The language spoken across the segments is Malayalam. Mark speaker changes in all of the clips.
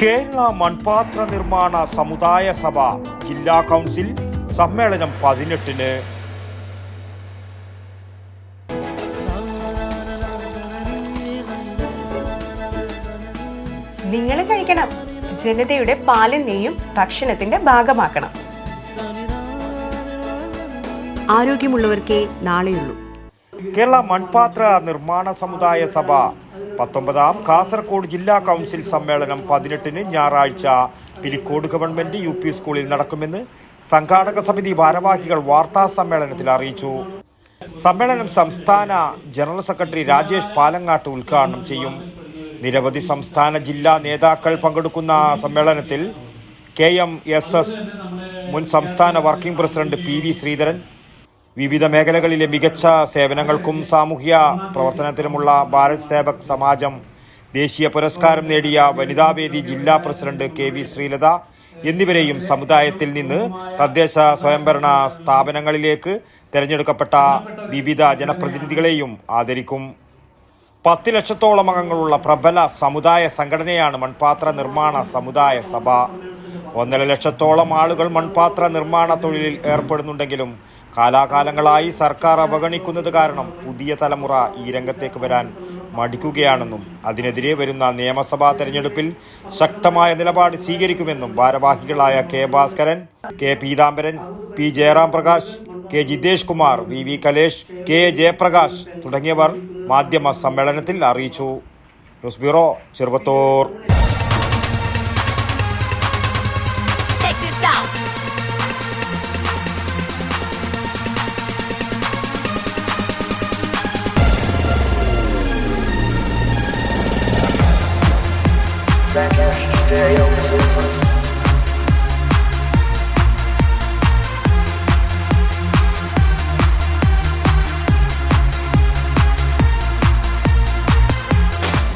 Speaker 1: കേരള മൺപാത്ര നിർമ്മാണ സമുദായ സഭ ജില്ലാ കൗൺസിൽ സമ്മേളനം 18-ന്.
Speaker 2: നിങ്ങൾ കഴിക്കണം, ജനതയുടെ പാലും നെയ്യും ഭക്ഷണത്തിന്റെ ഭാഗമാക്കണം. ആരോഗ്യമുള്ളവർക്കേ നാളെയുള്ളൂ.
Speaker 1: കേരള മൺപാത്ര നിർമ്മാണ സമുദായ സഭ 19-ാം കാസർഗോഡ് ജില്ലാ കൗൺസിൽ സമ്മേളനം 18-ന് ഞായറാഴ്ച പിലിക്കോട് ഗവൺമെന്റ് UP സ്കൂളിൽ നടക്കുമെന്ന് സംഘാടക സമിതി ഭാരവാഹികൾ വാർത്താ സമ്മേളനത്തിൽ അറിയിച്ചു. സമ്മേളനം സംസ്ഥാന ജനറൽ സെക്രട്ടറി രാജേഷ് പാലങ്ങാട്ട് ഉദ്ഘാടനം ചെയ്യും. നിരവധി സംസ്ഥാന ജില്ലാ നേതാക്കൾ പങ്കെടുക്കുന്ന സമ്മേളനത്തിൽ KMSS മുൻ സംസ്ഥാന വർക്കിംഗ് പ്രസിഡന്റ് PV ശ്രീധരൻ, വിവിധ മേഖലകളിലെ മികച്ച സേവനങ്ങൾക്കും സാമൂഹ്യ പ്രവർത്തനത്തിനുമുള്ള ഭാരത് സേവക് സമാജം ദേശീയ പുരസ്കാരം നേടിയ വനിതാവേദി ജില്ലാ പ്രസിഡന്റ് KV ശ്രീലത എന്നിവരെയും സമുദായത്തിൽ നിന്ന് തദ്ദേശ സ്വയംഭരണ സ്ഥാപനങ്ങളിലേക്ക് തിരഞ്ഞെടുക്കപ്പെട്ട വിവിധ ജനപ്രതിനിധികളെയും ആദരിക്കും. 10 ലക്ഷത്തോളം അംഗങ്ങളുള്ള പ്രബല സമുദായ സംഘടനയാണ് മൺപാത്ര നിർമ്മാണ സമുദായ സഭ. 1.5 ലക്ഷത്തോളം ആളുകൾ മൺപാത്ര നിർമ്മാണ തൊഴിലിൽ ഏർപ്പെടുന്നുണ്ടെങ്കിലും കാലാകാലങ്ങളായി സർക്കാർ അവഗണിക്കുന്നത് കാരണം പുതിയ തലമുറ ഈ രംഗത്തേക്ക് വരാൻ മടിക്കുകയാണെന്നും അതിനെതിരെ വരുന്ന നിയമസഭാ തെരഞ്ഞെടുപ്പിൽ ശക്തമായ നിലപാട് സ്വീകരിക്കുമെന്നും ഭാരവാഹികളായ K Bhaskaran, K Peethambaran, P Jayaram Prakash, K Jithesh Kumar, VV Kalesh, K Jayaprakash തുടങ്ങിയവർ മാധ്യമ സമ്മേളനത്തിൽ അറിയിച്ചു. News bureau, Cheruvathur.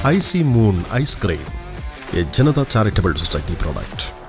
Speaker 3: IC Moon Ice Cream, a Janata Charitable Society product.